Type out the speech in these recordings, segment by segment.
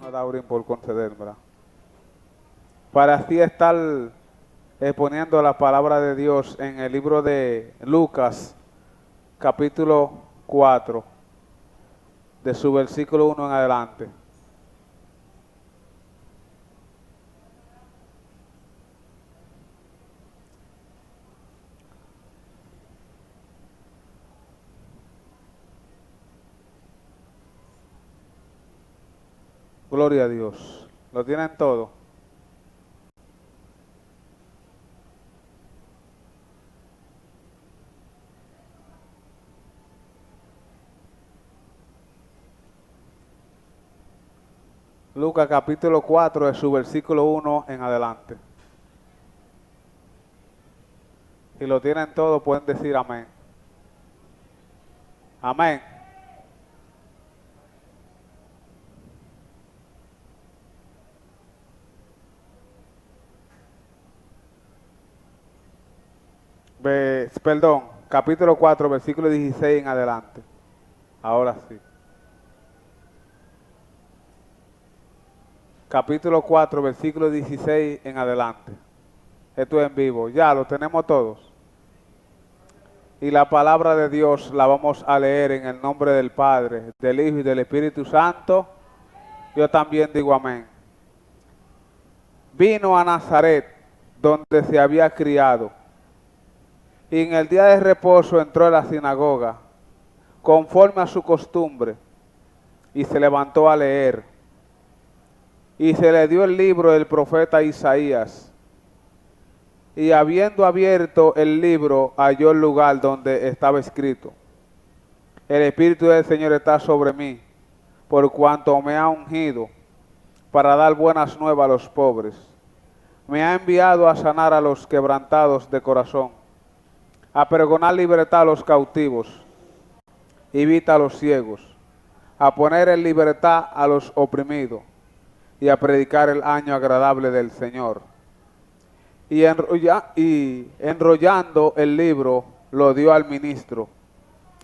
hermano Daurin por concedérmela. Para así estar exponiendo la palabra de Dios en el libro de Lucas, capítulo 4, de su versículo 1 en adelante. Gloria a Dios. ¿Lo tienen todo? Lucas capítulo 4 de su versículo 1 en adelante. Si lo tienen todo pueden decir amén. Amén. Perdón, capítulo 4, versículo 16 en adelante. Ahora sí. Capítulo 4, versículo 16 en adelante. Esto es en vivo. Ya lo tenemos todos. Y la palabra de Dios la vamos a leer en el nombre del Padre, del Hijo y del Espíritu Santo. Yo también digo amén. Vino a Nazaret, donde se había criado. Y en el día de reposo entró a la sinagoga, conforme a su costumbre, y se levantó a leer. Y se le dio el libro del profeta Isaías. Y habiendo abierto el libro, halló el lugar donde estaba escrito: El Espíritu del Señor está sobre mí, por cuanto me ha ungido para dar buenas nuevas a los pobres. Me ha enviado a sanar a los quebrantados de corazón, a pregonar libertad a los cautivos y vista a los ciegos, a poner en libertad a los oprimidos y a predicar el año agradable del Señor. Y enrollando el libro, lo dio al ministro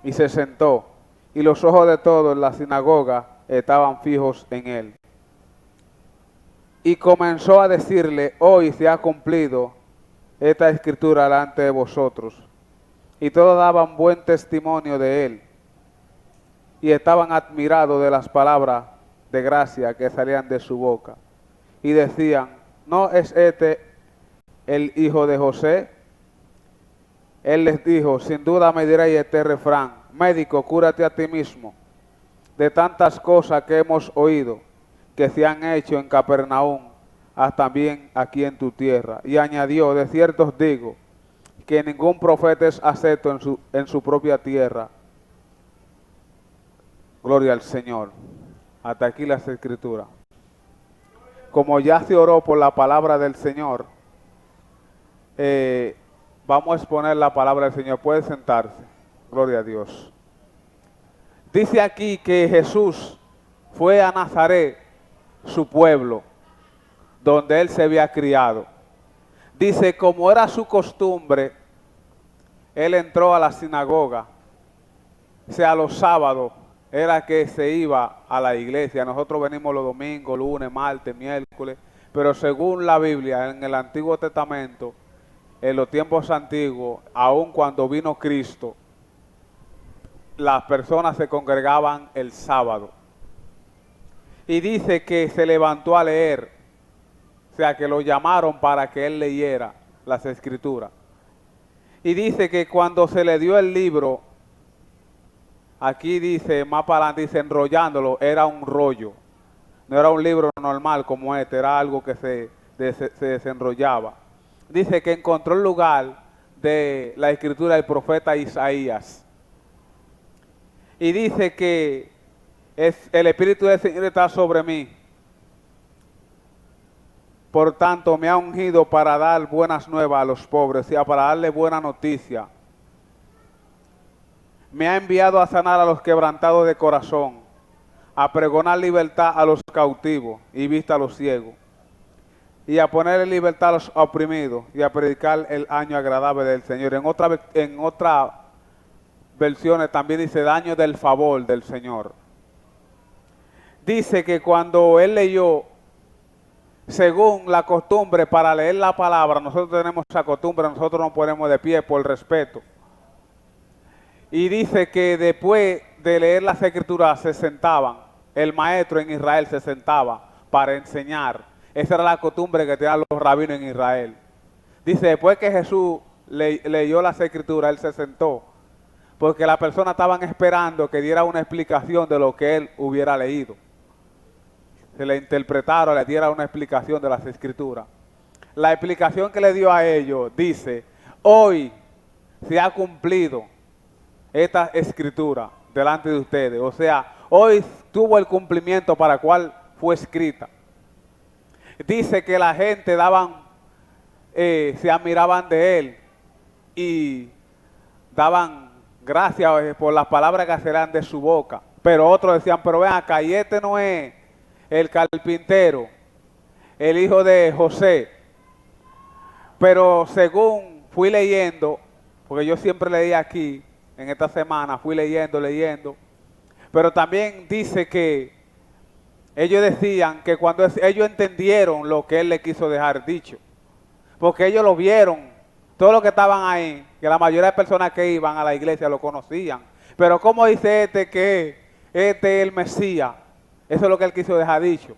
y se sentó, y los ojos de todos en la sinagoga estaban fijos en él. Y comenzó a decirle: hoy se ha cumplido esta escritura delante de vosotros. Y todos daban buen testimonio de él, y estaban admirados de las palabras de gracia que salían de su boca. Y decían: ¿no es este el hijo de José? Él les dijo: sin duda me diréis este refrán: médico, cúrate a ti mismo, de tantas cosas que hemos oído que se han hecho en Capernaum, haz también aquí en tu tierra. Y añadió: de cierto os digo, que ningún profeta es acepto en su propia tierra. Gloria al Señor. Hasta aquí las escrituras. Como ya se oró por la palabra del Señor, vamos a exponer la palabra del Señor. Puede sentarse. Gloria a Dios. Dice aquí que Jesús fue a Nazaret, su pueblo, donde él se había criado. Dice, como era su costumbre, él entró a la sinagoga. O sea, los sábados era que se iba a la iglesia. Nosotros venimos los domingos, lunes, martes, miércoles. Pero según la Biblia, en el Antiguo Testamento, en los tiempos antiguos, aun cuando vino Cristo, las personas se congregaban el sábado. Y dice que se levantó a leer. O sea, que lo llamaron para que él leyera las escrituras. Y dice que cuando se le dio el libro, aquí dice, más para adelante dice, enrollándolo, era un rollo. No era un libro normal como este, era algo que se desenrollaba. Dice que encontró el lugar de la escritura del profeta Isaías. Y dice que el Espíritu del Señor está sobre mí. Por tanto, me ha ungido para dar buenas nuevas a los pobres, o sea, para darle buena noticia. Me ha enviado a sanar a los quebrantados de corazón, a pregonar libertad a los cautivos y vista a los ciegos, y a poner en libertad a los oprimidos y a predicar el año agradable del Señor. En otras versiones también dice el año del favor del Señor. dice que cuando él leyó, según la costumbre, para leer la palabra, nosotros tenemos esa costumbre, nosotros nos ponemos de pie por respeto. Y dice que después de leer las escrituras se sentaban, el maestro en Israel se sentaba para enseñar. Esa era la costumbre que tenían los rabinos en Israel. Dice, después que Jesús leyó las escrituras, él se sentó, porque las personas estaban esperando que diera una explicación de lo que él hubiera leído. Se le interpretaron, le diera una explicación de las escrituras. La explicación que le dio a ellos dice, hoy se ha cumplido esta escritura delante de ustedes. O sea, hoy tuvo el cumplimiento para el cual fue escrita. Dice que la gente se admiraban de él y daban gracias por las palabras que salían de su boca. Pero otros decían, pero ven acá, y este no es el carpintero, el hijo de José. Pero según fui leyendo, porque yo siempre leí aquí, en esta semana, fui leyendo, pero también dice que ellos decían que cuando ellos entendieron lo que él le quiso dejar dicho, porque ellos lo vieron, todos los que estaban ahí, que la mayoría de personas que iban a la iglesia lo conocían, pero ¿cómo dice este que este es el Mesías? Eso es lo que él quiso dejar dicho.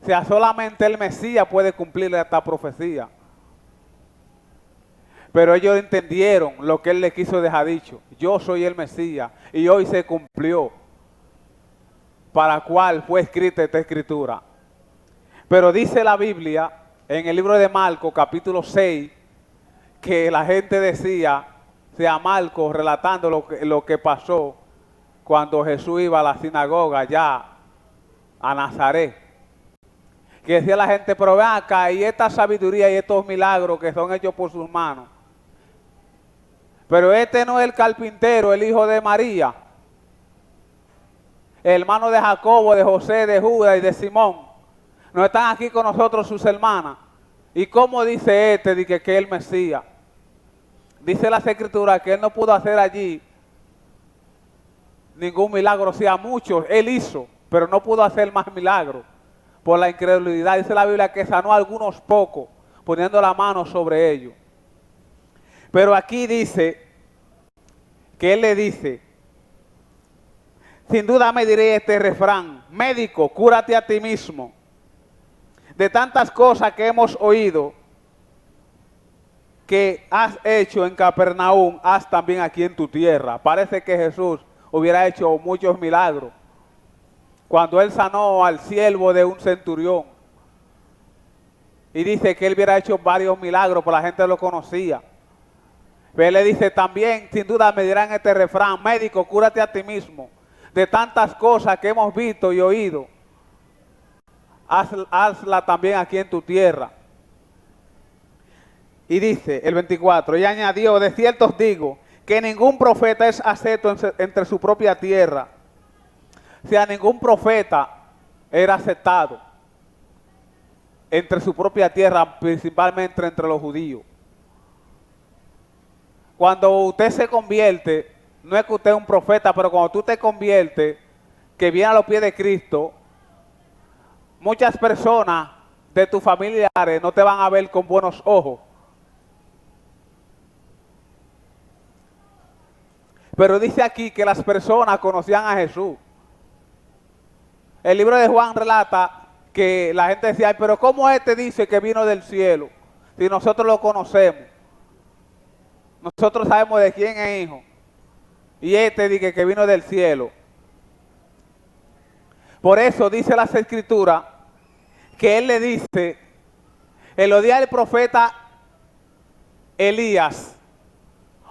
O sea, solamente el Mesías puede cumplir esta profecía. Pero ellos entendieron lo que él le quiso dejar dicho. Yo soy el Mesías y hoy se cumplió. Para cuál fue escrita esta escritura. Pero dice la Biblia en el libro de Marcos capítulo 6 que la gente decía, o sea, Marcos relatando lo que pasó cuando Jesús iba a la sinagoga allá a Nazaret. Que decía la gente, pero ven acá, y esta sabiduría y estos milagros que son hechos por sus manos. Pero este no es el carpintero, el hijo de María, el hermano de Jacobo, de José, de Judas y de Simón. No están aquí con nosotros sus hermanas. ¿Y cómo dice este? Dice que es el Mesías. Dice las escrituras que él no pudo hacer allí ningún milagro, o sea, muchos él hizo, pero no pudo hacer más milagros por la incredulidad. Dice la Biblia que sanó a algunos pocos, poniendo la mano sobre ellos. Pero aquí dice, que él le dice, sin duda me diré este refrán, médico, cúrate a ti mismo. De tantas cosas que hemos oído, que has hecho en Capernaum, haz también aquí en tu tierra. Parece que Jesús hubiera hecho muchos milagros. Cuando él sanó al siervo de un centurión. Y dice que él hubiera hecho varios milagros, pero la gente lo conocía. Pero él le dice también, sin duda me dirán este refrán, médico, cúrate a ti mismo. De tantas cosas que hemos visto y oído, hazla también aquí en tu tierra. Y dice el 24, y añadió, de cierto os digo, que ningún profeta es acepto entre su propia tierra. O sea, ningún profeta era aceptado entre su propia tierra, principalmente entre los judíos. Cuando usted se convierte, no es que usted es un profeta, pero cuando tú te conviertes, que viene a los pies de Cristo, muchas personas de tus familiares no te van a ver con buenos ojos. Pero dice aquí que las personas conocían a Jesús. El libro de Juan relata que la gente decía, ay, pero ¿cómo este dice que vino del cielo? Si nosotros lo conocemos. Nosotros sabemos de quién es hijo. Y este dice que vino del cielo. Por eso dice las escrituras que él le dice, en los días del profeta Elías,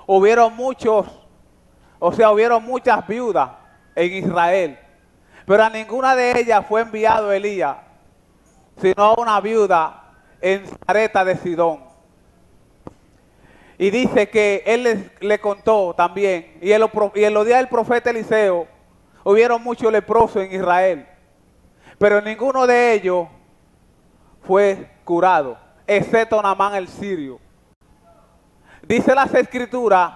hubieron muchas viudas en Israel, pero a ninguna de ellas fue enviado Elías, sino a una viuda en Sarepta de Sidón. Y dice que él le contó también, y en los días del profeta Eliseo, hubieron muchos leprosos en Israel, pero ninguno de ellos fue curado, excepto Naamán el sirio. Dice las escrituras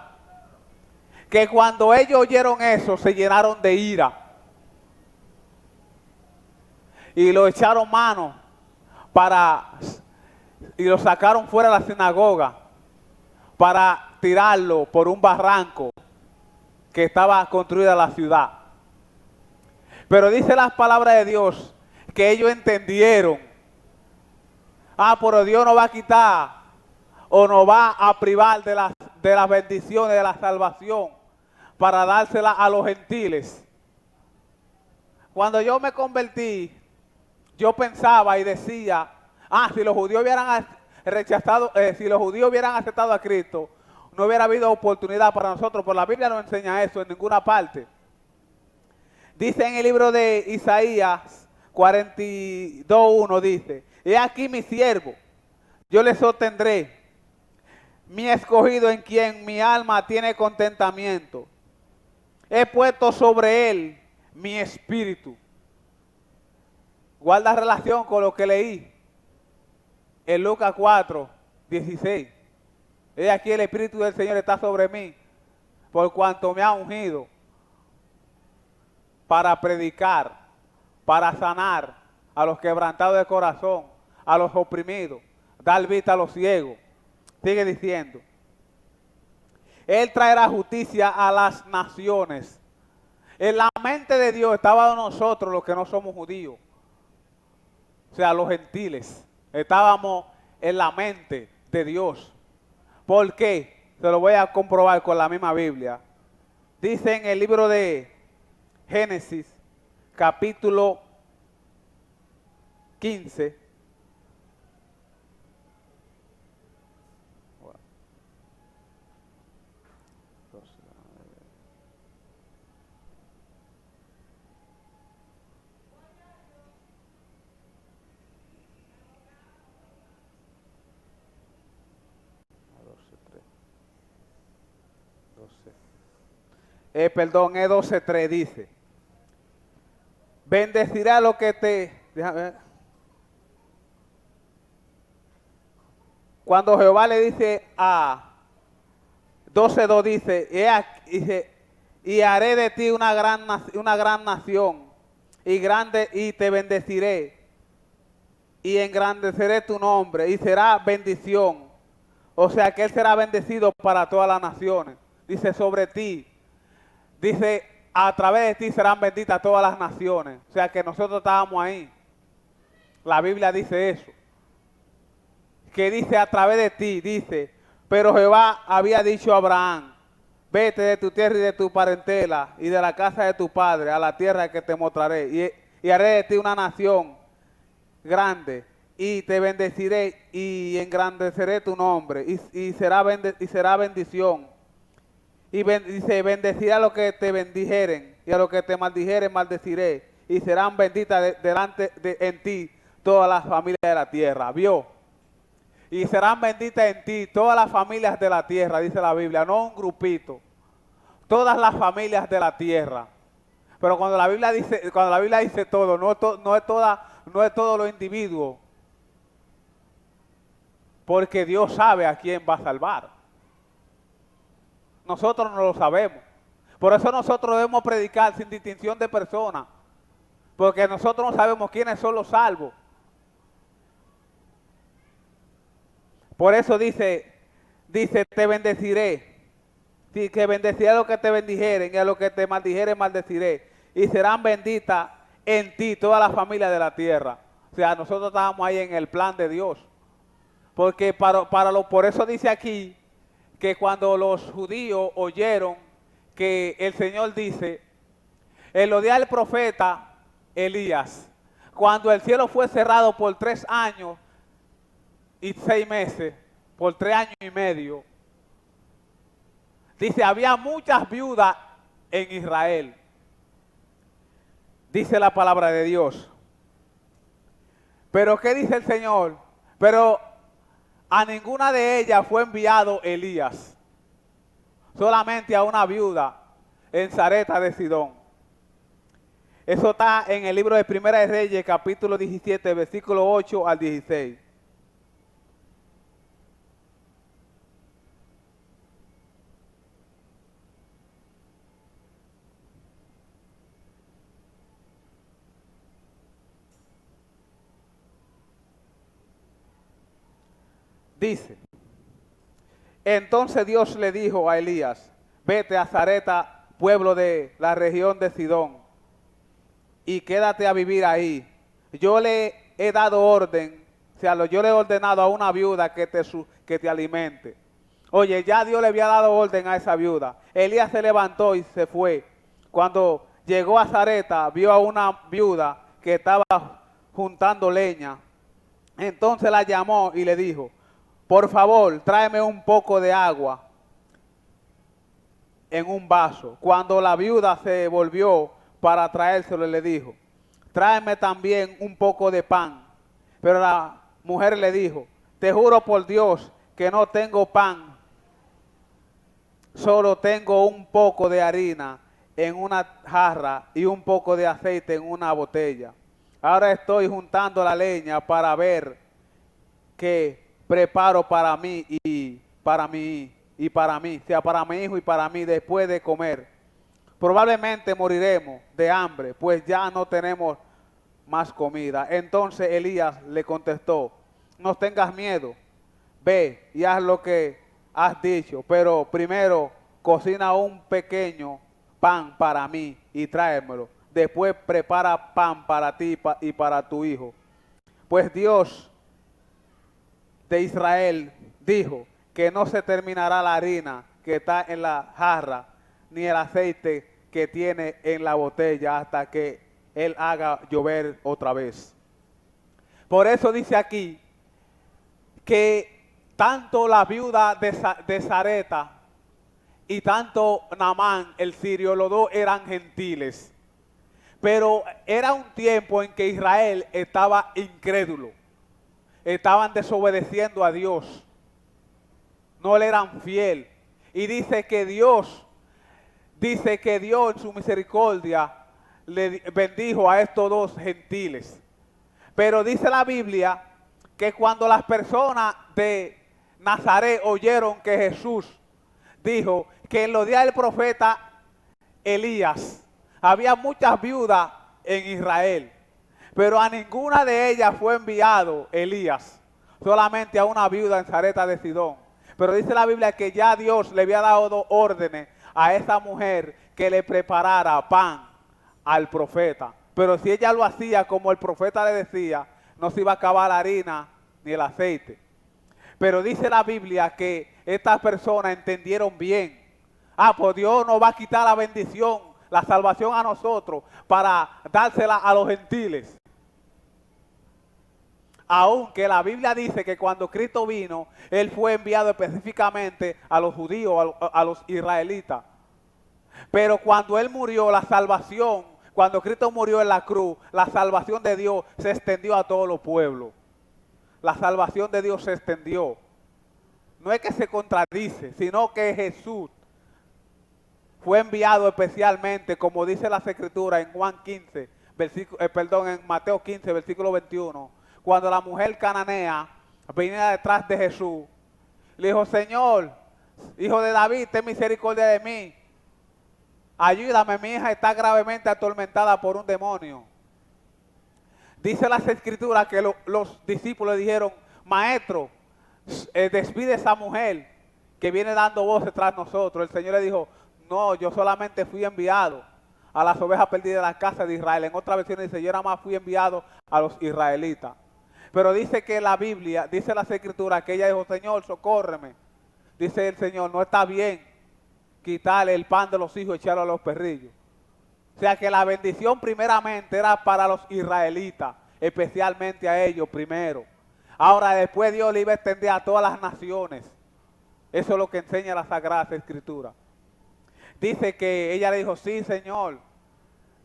que cuando ellos oyeron eso, se llenaron de ira. y lo echaron mano y lo sacaron fuera de la sinagoga para tirarlo por un barranco que estaba construida la ciudad. Pero dice las palabras de Dios que ellos entendieron, pero Dios nos va a quitar o nos va a privar de las bendiciones, de la salvación, para dársela a los gentiles. Cuando yo me convertí, yo pensaba y decía, si los judíos hubieran rechazado, si los judíos hubieran aceptado a Cristo, no hubiera habido oportunidad para nosotros, pero la Biblia no enseña eso en ninguna parte. Dice en el libro de Isaías 42:1, dice, he aquí mi siervo, yo le sostendré, mi escogido en quien mi alma tiene contentamiento. He puesto sobre él mi espíritu. Guarda relación con lo que leí en Lucas 4:16. He aquí el espíritu del Señor está sobre mí, por cuanto me ha ungido para predicar, para sanar a los quebrantados de corazón, a los oprimidos, dar vista a los ciegos. Sigue diciendo, Él traerá justicia a las naciones. En la mente de Dios estábamos nosotros los que no somos judíos, o sea, los gentiles. Estábamos en la mente de Dios. ¿Por qué? Se lo voy a comprobar con la misma Biblia. Dice en el libro de Génesis, capítulo 15. Perdón, es 12:3 dice. Bendecirá lo que te... Déjame ver. Cuando Jehová le dice a 12:2 dice, y haré de ti una gran nación, y te bendeciré, y engrandeceré tu nombre, y será bendición. O sea que Él será bendecido para todas las naciones. Dice sobre ti. Dice, a través de ti serán benditas todas las naciones. O sea que nosotros estábamos ahí. La Biblia dice eso. Que dice a través de ti, dice, pero Jehová había dicho a Abraham, vete de tu tierra y de tu parentela y de la casa de tu padre a la tierra que te mostraré. Y haré de ti una nación grande y te bendeciré y engrandeceré tu nombre y será bendición. Y dice, bendeciré a los que te bendijeren y a los que te maldijeren maldeciré. Y serán benditas en ti todas las familias de la tierra. ¿Vio? Y serán benditas en ti todas las familias de la tierra, dice la Biblia, no un grupito. Todas las familias de la tierra. Pero cuando la Biblia dice todo, no es todo lo individuo. Porque Dios sabe a quién va a salvar. Nosotros no lo sabemos. Por eso nosotros debemos predicar sin distinción de personas. Porque nosotros no sabemos quiénes son los salvos. Por eso dice, te bendeciré. Sí, que bendeciré a los que te bendijeren y a los que te maldijeren maldeciré. Y serán benditas en ti todas las familias de la tierra. O sea, nosotros estábamos ahí en el plan de Dios. Porque por eso dice aquí, que cuando los judíos oyeron que el Señor dice, en los días del profeta Elías, cuando el cielo fue cerrado por 3 años y 6 meses, por 3 años y medio, dice, había muchas viudas en Israel. Dice la palabra de Dios. Pero ¿qué dice el Señor? Pero a ninguna de ellas fue enviado Elías, solamente a una viuda en Sarepta de Sidón. Eso está en el libro de Primera de Reyes, capítulo 17, versículo 8 al 16. Dice, entonces Dios le dijo a Elías, vete a Zareta, pueblo de la región de Sidón, y quédate a vivir ahí. Yo le he dado orden, o sea, yo le he ordenado a una viuda que te alimente. Oye, ya Dios le había dado orden a esa viuda. Elías se levantó y se fue. Cuando llegó a Zareta, vio a una viuda que estaba juntando leña. Entonces la llamó y le dijo, por favor, tráeme un poco de agua en un vaso. Cuando la viuda se volvió para traérselo, le dijo, tráeme también un poco de pan. Pero la mujer le dijo, te juro por Dios que no tengo pan, solo tengo un poco de harina en una jarra y un poco de aceite en una botella. Ahora estoy juntando la leña para ver qué preparo para mí y para mí y para mí, o sea, para mi hijo y para mí después de comer. Probablemente moriremos de hambre, pues ya no tenemos más comida. Entonces Elías le contestó, no tengas miedo, ve y haz lo que has dicho, pero primero cocina un pequeño pan para mí y tráemelo. Después prepara pan para ti y para tu hijo. Pues Dios de Israel dijo que no se terminará la harina que está en la jarra, ni el aceite que tiene en la botella hasta que Él haga llover otra vez. Por eso dice aquí que tanto la viuda de Zareta y tanto Naamán el sirio, los dos eran gentiles. Pero era un tiempo en que Israel estaba incrédulo. Estaban desobedeciendo a Dios. No le eran fiel. Y dice que Dios en su misericordia le bendijo a estos dos gentiles. Pero dice la Biblia que cuando las personas de Nazaret oyeron que Jesús dijo que en los días del profeta Elías había muchas viudas en Israel, pero a ninguna de ellas fue enviado Elías, solamente a una viuda en Zareta de Sidón. Pero dice la Biblia que ya Dios le había dado órdenes a esa mujer que le preparara pan al profeta. Pero si ella lo hacía como el profeta le decía, no se iba a acabar la harina ni el aceite. Pero dice la Biblia que estas personas entendieron bien. Pues Dios nos va a quitar la bendición, la salvación a nosotros para dársela a los gentiles. Aunque la Biblia dice que cuando Cristo vino, Él fue enviado específicamente a los judíos, a los israelitas. Pero cuando Él murió, la salvación, cuando Cristo murió en la cruz, la salvación de Dios se extendió a todos los pueblos. La salvación de Dios se extendió. No es que se contradice, sino que Jesús fue enviado especialmente, como dice las Escrituras en Juan 15, en Mateo 15, versículo 21, cuando la mujer cananea venía detrás de Jesús, le dijo, Señor, hijo de David, ten misericordia de mí. Ayúdame, mi hija está gravemente atormentada por un demonio. Dice las Escrituras que los discípulos dijeron, Maestro, despide a esa mujer que viene dando voces tras nosotros. El Señor le dijo, no, yo solamente fui enviado a las ovejas perdidas de la casa de Israel. En otra versión dice, yo nada más fui enviado a los israelitas. Pero dice que la Biblia, dice las Escrituras, que ella dijo, Señor, socórreme. Dice el Señor, no está bien quitarle el pan de los hijos y echarlo a los perrillos. O sea que la bendición primeramente era para los israelitas, especialmente a ellos primero. Ahora después Dios le iba a extender a todas las naciones. Eso es lo que enseña la Sagrada Escritura. Dice que ella le dijo, sí, Señor,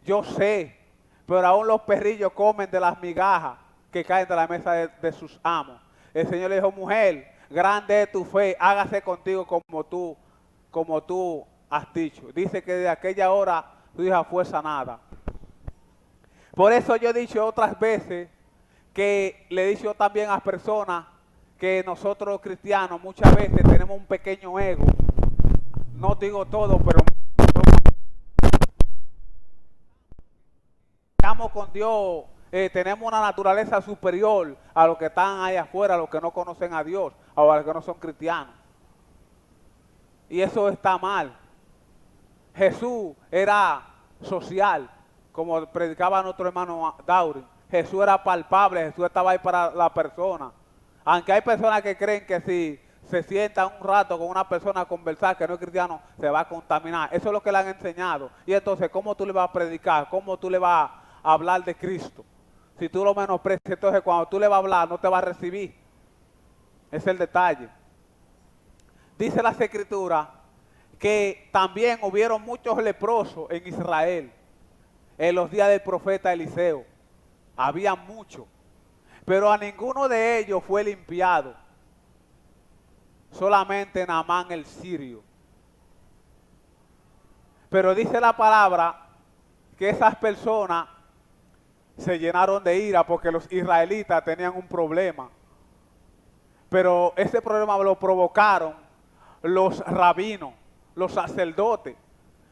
yo sé, pero aún los perrillos comen de las migajas que caen de la mesa de sus amos. El Señor le dijo, mujer, grande es tu fe, hágase contigo como tú has dicho. Dice que de aquella hora tu hija fue sanada. Por eso yo he dicho otras veces, que le he dicho también a las personas, que nosotros los cristianos muchas veces tenemos un pequeño ego. No digo todo, pero estamos con Dios, tenemos una naturaleza superior a los que están allá afuera, a los que no conocen a Dios, ahora que no son cristianos. Y eso está mal. Jesús era social, como predicaba nuestro hermano Daurin. Jesús era palpable, Jesús estaba ahí para la persona. Aunque hay personas que creen que si se sientan un rato con una persona a conversar que no es cristiano, se va a contaminar. Eso es lo que le han enseñado. Y entonces, ¿cómo tú le vas a predicar? ¿Cómo tú le vas a hablar de Cristo? Si tú lo menosprecias, entonces cuando tú le vas a hablar, no te va a recibir. Ese es el detalle. Dice las Escrituras que también hubieron muchos leprosos en Israel en los días del profeta Eliseo. Había muchos, pero a ninguno de ellos fue limpiado. Solamente Naamán el sirio. Pero dice la palabra que esas personas se llenaron de ira porque los israelitas tenían un problema. Pero ese problema lo provocaron los rabinos, los sacerdotes,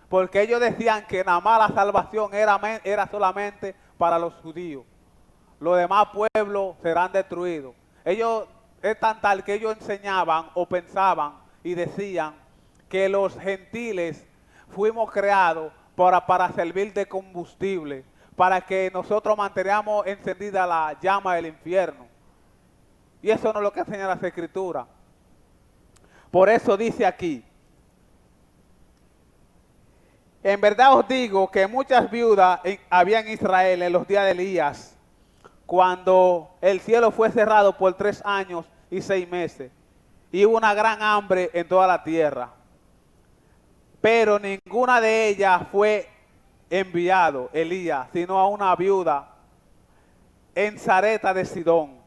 porque ellos decían que nada más la salvación era solamente para los judíos. Los demás pueblos serán destruidos. Ellos es tan tal que ellos enseñaban o pensaban y decían que los gentiles fuimos creados para servir de combustible, para que nosotros mantengamos encendida la llama del infierno. Y eso no es lo que enseña las Escrituras. Por eso dice aquí: en verdad os digo que muchas viudas había en Israel en los días de Elías, cuando el cielo fue cerrado por 3 años y 6 meses, y hubo una gran hambre en toda la tierra. Pero ninguna de ellas fue enviado Elías, sino a una viuda en Sarepta de Sidón.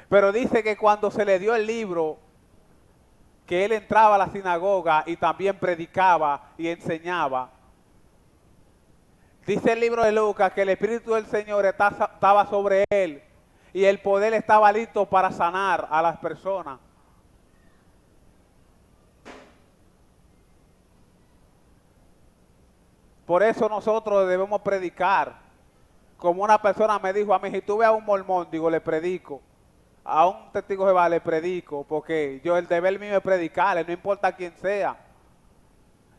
Pero dice que cuando se le dio el libro, que él entraba a la sinagoga y también predicaba y enseñaba. Dice el libro de Lucas que el Espíritu del Señor estaba sobre él y el poder estaba listo para sanar a las personas. Por eso nosotros debemos predicar. Como una persona me dijo a mí, si tú ves a un mormón, digo, le predico. A un testigo de Jehová le predico, porque el deber mío es predicarle, no importa quién sea.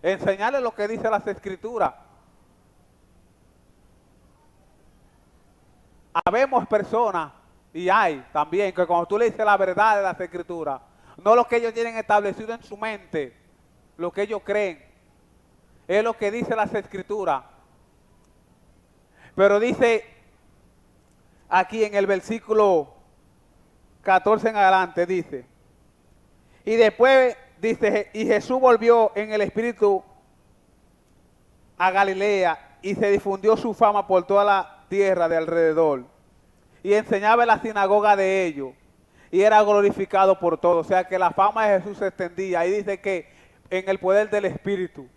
Enseñarle lo que dice las Escrituras. Habemos personas, y hay también, que cuando tú le dices la verdad de las Escrituras, no lo que ellos tienen establecido en su mente, lo que ellos creen, es lo que dice las Escrituras. Pero dice aquí en el versículo 14 en adelante, dice: y después dice, y Jesús volvió en el Espíritu a Galilea y se difundió su fama por toda la tierra de alrededor, y enseñaba en la sinagoga de ellos, y era glorificado por todos. O sea que la fama de Jesús se extendía, y dice que en el poder del Espíritu.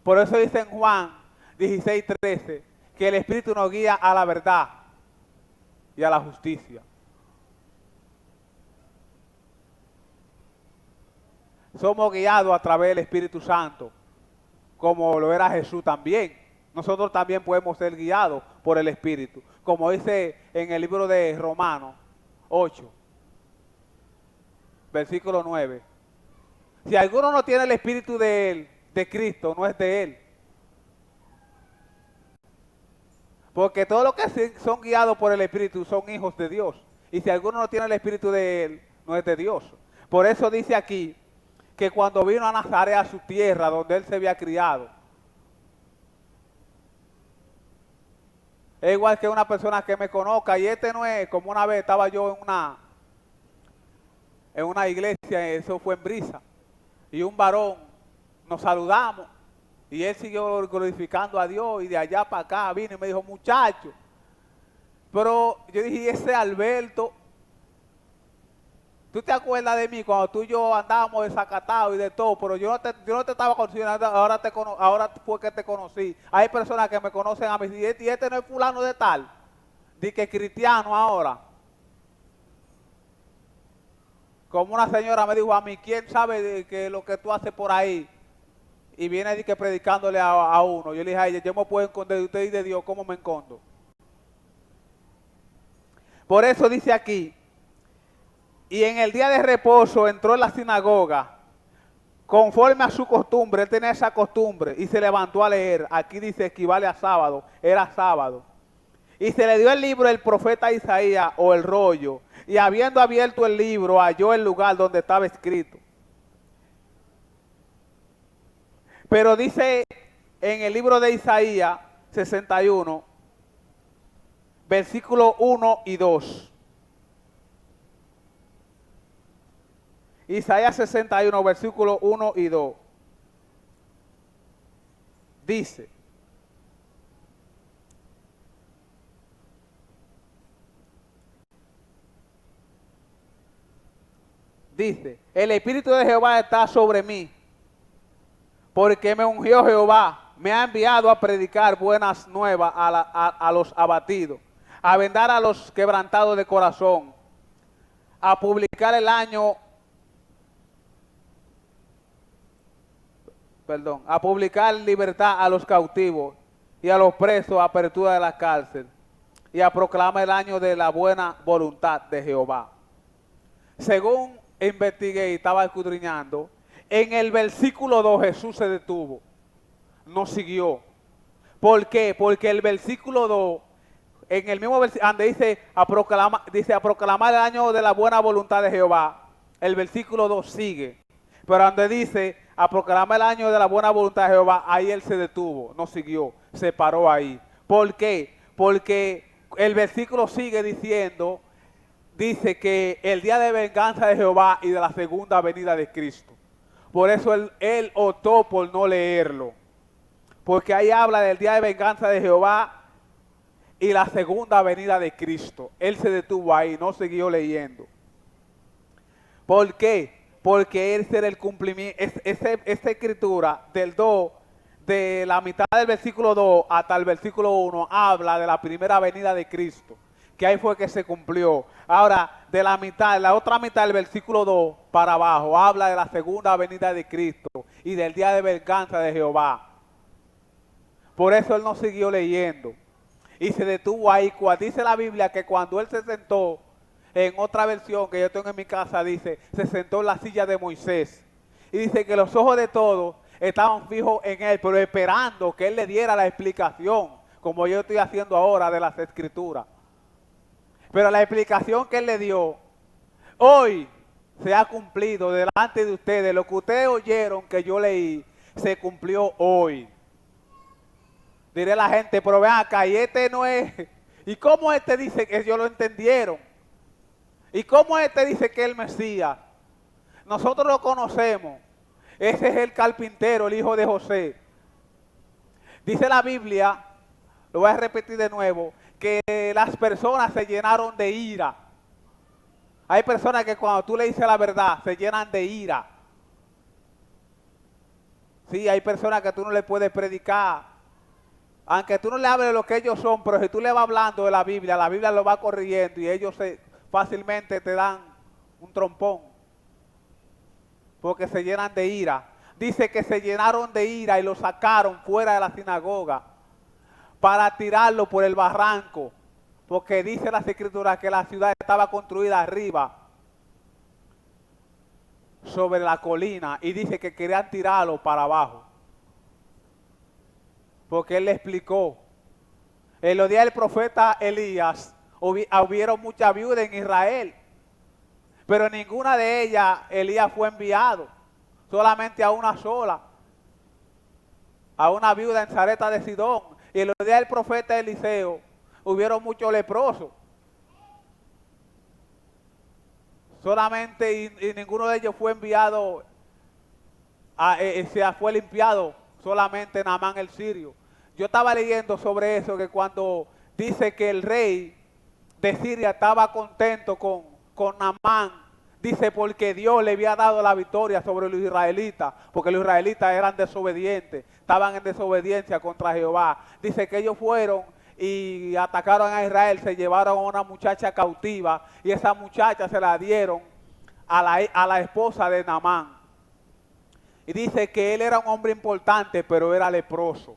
Por eso dice en Juan 16:13, que el Espíritu nos guía a la verdad y a la justicia. Somos guiados a través del Espíritu Santo, como lo era Jesús también. Nosotros también podemos ser guiados por el Espíritu, como dice en el libro de Romanos 8, versículo 9. Si alguno no tiene el Espíritu de Cristo, no es de él. Porque todos los que son guiados por el Espíritu son hijos de Dios. Y si alguno no tiene el Espíritu de él, no es de Dios. Por eso dice aquí que cuando vino a Nazaret, a su tierra, donde él se había criado, es igual que una persona que me conozca, y no es como una vez estaba yo en una iglesia, eso fue en Brisa, y un varón, nos saludamos, y él siguió glorificando a Dios, y de allá para acá vino y me dijo: muchacho, pero yo dije, ¿y ese Alberto? ¿Tú te acuerdas de mí cuando tú y yo andábamos desacatados y de todo? Pero yo no te estaba conociendo, ahora fue que te conocí. Hay personas que me conocen a mí, y este no es fulano de tal, di que es cristiano ahora. Como una señora me dijo a mí, ¿quién sabe de que lo que tú haces por ahí? Y viene di que predicándole a uno. Yo le dije a ella, yo me puedo esconder de usted y de Dios, ¿cómo me escondo? Por eso dice aquí Y en el día de reposo entró en la sinagoga, conforme a su costumbre, él tenía esa costumbre, y se levantó a leer. Aquí dice equivale a sábado, era sábado. Y se le dio el libro del profeta Isaías, o el rollo, y habiendo abierto el libro, halló el lugar donde estaba escrito. Pero dice en el libro de Isaías 61, versículos 1 y 2. Isaías 61, versículos 1 y 2. Dice: el Espíritu de Jehová está sobre mí, porque me ungió Jehová, me ha enviado a predicar buenas nuevas a los abatidos, a vendar a los quebrantados de corazón, a publicar a publicar libertad a los cautivos y a los presos, apertura de la cárcel, y a proclamar el año de la buena voluntad de Jehová. Según investigué y estaba escudriñando, en el versículo 2 Jesús se detuvo, no siguió. ¿Por qué? Porque el versículo 2, en el mismo versículo, donde dice a proclamar el año de la buena voluntad de Jehová, el versículo 2 sigue. Pero donde dice a proclamar el año de la buena voluntad de Jehová, ahí él se detuvo, no siguió, se paró ahí. ¿Por qué? Porque el versículo sigue diciendo, dice que el día de venganza de Jehová y de la segunda venida de Cristo. Por eso él optó por no leerlo. Porque ahí habla del día de venganza de Jehová y la segunda venida de Cristo. Él se detuvo ahí, no siguió leyendo. ¿Por qué? Porque ese era el cumplimiento, esa escritura del 2, de la mitad del versículo 2 hasta el versículo 1, habla de la primera venida de Cristo, que ahí fue que se cumplió. Ahora, de la mitad, la otra mitad del versículo 2 para abajo, habla de la segunda venida de Cristo y del día de venganza de Jehová. Por eso él no siguió leyendo y se detuvo ahí. Dice la Biblia que cuando él se sentó, en otra versión que yo tengo en mi casa, dice, se sentó en la silla de Moisés. Y dice que los ojos de todos estaban fijos en él, pero esperando que él le diera la explicación, como yo estoy haciendo ahora de las Escrituras. Pero la explicación que él le dio, hoy se ha cumplido delante de ustedes. Lo que ustedes oyeron que yo leí, se cumplió hoy. Diré a la gente, pero ven acá, y este no es... ¿Y cómo este dice que ellos lo entendieron? ¿Y cómo este dice que es el Mesías? Nosotros lo conocemos. Ese es el carpintero, el hijo de José. Dice la Biblia, lo voy a repetir de nuevo, que las personas se llenaron de ira. Hay personas que cuando tú le dices la verdad, se llenan de ira. Sí, hay personas que tú no le puedes predicar. Aunque tú no le hables de lo que ellos son, pero si tú le vas hablando de la Biblia lo va corrigiendo y ellos fácilmente te dan un trompón. Porque se llenan de ira. Dice que se llenaron de ira y lo sacaron fuera de la sinagoga para tirarlo por el barranco. Porque dice las Escrituras que la ciudad estaba construida arriba, sobre la colina, y dice que querían tirarlo para abajo. Porque él le explicó. En los días del profeta Elías, hubieron muchas viudas en Israel, pero ninguna de ellas Elías fue enviado, solamente a una sola, a una viuda en Sarepta de Sidón. Y en los días del profeta Eliseo, hubieron muchos leprosos, solamente, y ninguno de ellos fue enviado, fue limpiado, solamente Naamán el sirio. Yo estaba leyendo sobre eso, que cuando dice que el rey de Siria estaba contento con Naamán, dice porque Dios le había dado la victoria sobre los israelitas, porque los israelitas eran desobedientes, estaban en desobediencia contra Jehová. Dice que ellos fueron y atacaron a Israel, se llevaron a una muchacha cautiva y esa muchacha se la dieron a la esposa de Naamán. Y dice que él era un hombre importante, pero era leproso.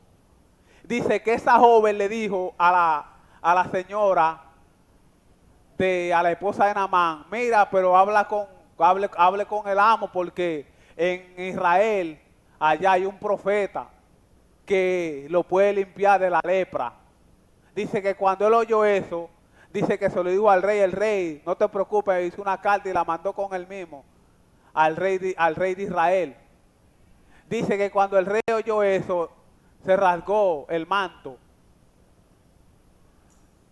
Dice que esa joven le dijo a la señora, a la esposa de Naamán, mira, pero hable con el amo, porque en Israel allá hay un profeta que lo puede limpiar de la lepra. Dice que cuando él oyó eso, dice que se lo dijo al rey, el rey, no te preocupes, hizo una carta y la mandó con él mismo al rey de Israel. Dice que cuando el rey oyó eso, se rasgó el manto.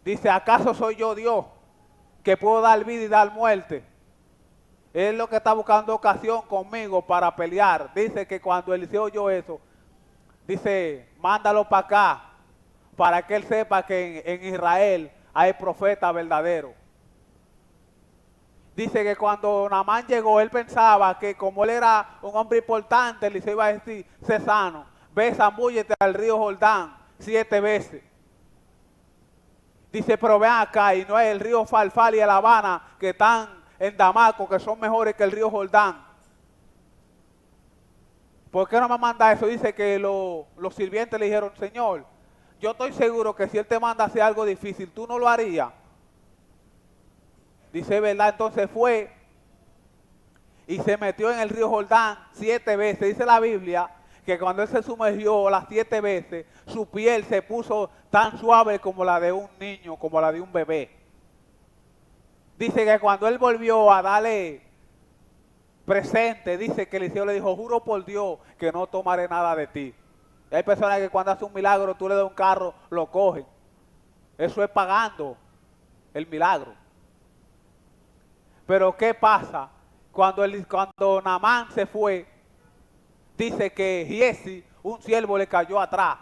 Dice, ¿acaso soy yo Dios que puedo dar vida y dar muerte? Él lo que está buscando ocasión conmigo para pelear. Dice que cuando Eliseo oyó eso, dice, mándalo para acá, para que él sepa que en Israel hay profeta verdadero. Dice que cuando Naamán llegó, él pensaba que como él era un hombre importante, Eliseo iba a decir, sé sano, ve, zambúllete al río Jordán 7 veces. Dice, pero ven acá, y no es el río Farfal y el Habana que están en Damasco, que son mejores que el río Jordán. ¿Por qué no me manda eso? Dice que los sirvientes le dijeron, Señor, yo estoy seguro que si Él te manda a hacer algo difícil, tú no lo harías. Dice, ¿verdad? Entonces fue y se metió en el río Jordán 7 veces. Dice la Biblia que cuando él se sumergió las 7 veces, su piel se puso tan suave como la de un niño, como la de un bebé. Dice que cuando él volvió a darle presente, dice que Eliseo le dijo, juro por Dios que no tomaré nada de ti. Y hay personas que cuando hace un milagro, tú le das un carro, lo cogen. Eso es pagando el milagro. Pero ¿qué pasa? Cuando Naamán se fue, dice que Giesi, un siervo, le cayó atrás.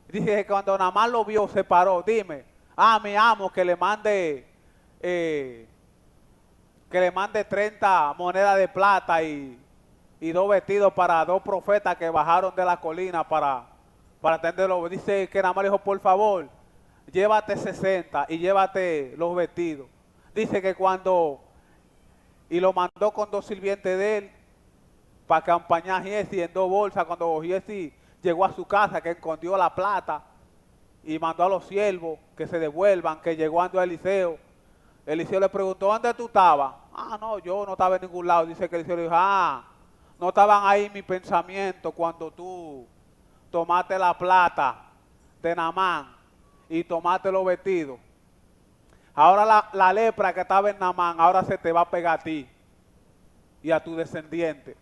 Dice que cuando Naamán lo vio, se paró. Dime, mi amo que le mande 30 monedas de plata y 2 vestidos para 2 profetas que bajaron de la colina para atenderlo. Dice que Naamán le dijo, por favor, llévate 60 y llévate los vestidos. Dice que y lo mandó con 2 sirvientes de él para acompañar a Giesi en 2 bolsas. Cuando Giesi llegó a su casa, que escondió la plata y mandó a los siervos que se devuelvan, que llegó ando a Eliseo. Eliseo le preguntó, ¿dónde tú estabas? No, yo no estaba en ningún lado. Dice que Eliseo le dijo, no estaban ahí mis pensamientos cuando tú tomaste la plata de Naamán y tomaste los vestidos. Ahora la lepra que estaba en Naamán, ahora se te va a pegar a ti y a tu descendiente.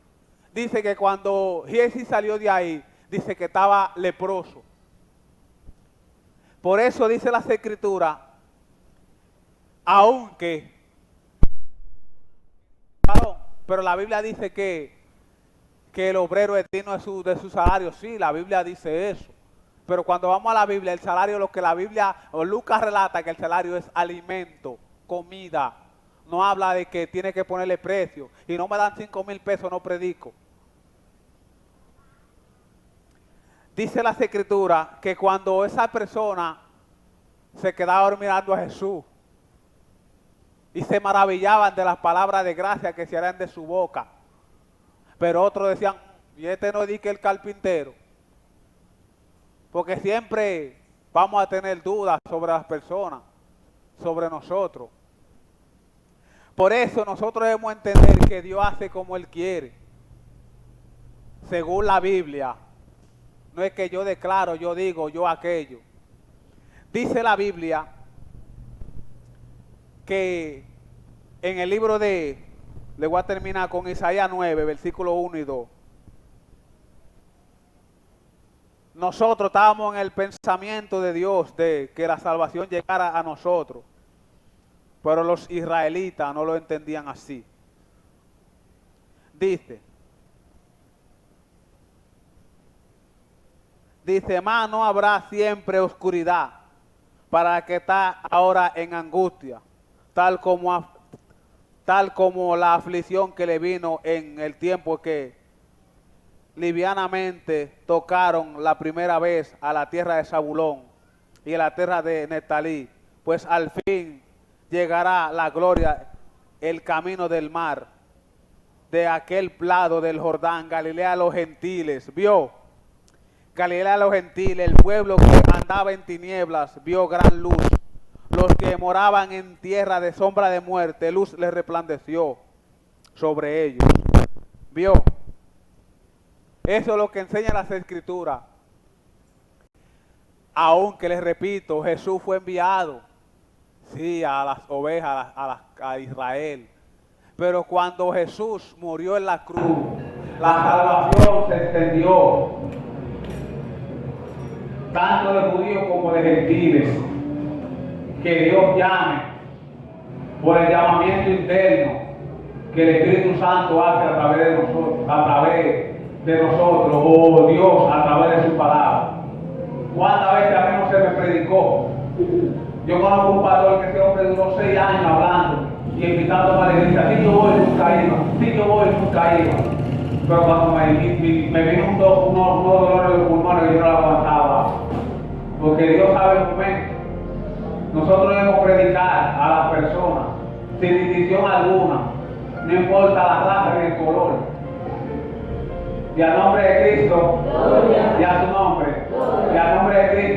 Dice que cuando Giesi salió de ahí, dice que estaba leproso. Por eso dice las Escrituras, aunque, pero la Biblia dice que el obrero es digno de su salario. Sí, la Biblia dice eso. Pero cuando vamos a la Biblia, el salario, lo que la Biblia, o Lucas relata que el salario es alimento, comida. No habla de que tiene que ponerle precio. Y no me dan 5,000 pesos, no predico. Dice las Escrituras que cuando esa persona se quedaba mirando a Jesús y se maravillaban de las palabras de gracia que se eran de su boca. Pero otros decían, y este no dice el carpintero. Porque siempre vamos a tener dudas sobre las personas, sobre nosotros. Por eso nosotros debemos entender que Dios hace como Él quiere, según la Biblia. No es que yo declaro, yo digo, yo aquello. Dice la Biblia que en el libro le voy a terminar con Isaías 9, versículos 1 y 2. Nosotros estábamos en el pensamiento de Dios de que la salvación llegara a nosotros. Pero los israelitas no lo entendían así. Dice, más no habrá siempre oscuridad para el que está ahora en angustia, tal como la aflicción que le vino en el tiempo que livianamente tocaron la primera vez a la tierra de Zabulón y a la tierra de Neftalí, pues al fin llegará la gloria, el camino del mar, de aquel lado del Jordán, Galilea a los gentiles, vio, Galilea a los gentiles, el pueblo que andaba en tinieblas, vio gran luz, los que moraban en tierra de sombra de muerte, luz les resplandeció sobre ellos. ¿Vio? Eso es lo que enseña las Escrituras. Aunque les repito, Jesús fue enviado, sí, a las ovejas, a Israel. Pero cuando Jesús murió en la cruz, la salvación se extendió, tanto de judíos como de gentiles. Que Dios llame por el llamamiento interno que el Espíritu Santo hace a través de nosotros, oh Dios, a través de su palabra. ¿Cuántas veces a mí no se me predicó? Yo conozco un pastor que ese hombre duró 6 años hablando y invitando a la iglesia. Si yo voy, nunca iba. Si yo voy, nunca iba. Pero cuando me vino unos dolores de pulmones que yo no lo aguantaba. Porque Dios sabe el momento. Nosotros debemos predicar a las personas sin distinción alguna, no importa la raza ni el color. Y al nombre de Cristo, y a su nombre, y al nombre de Cristo.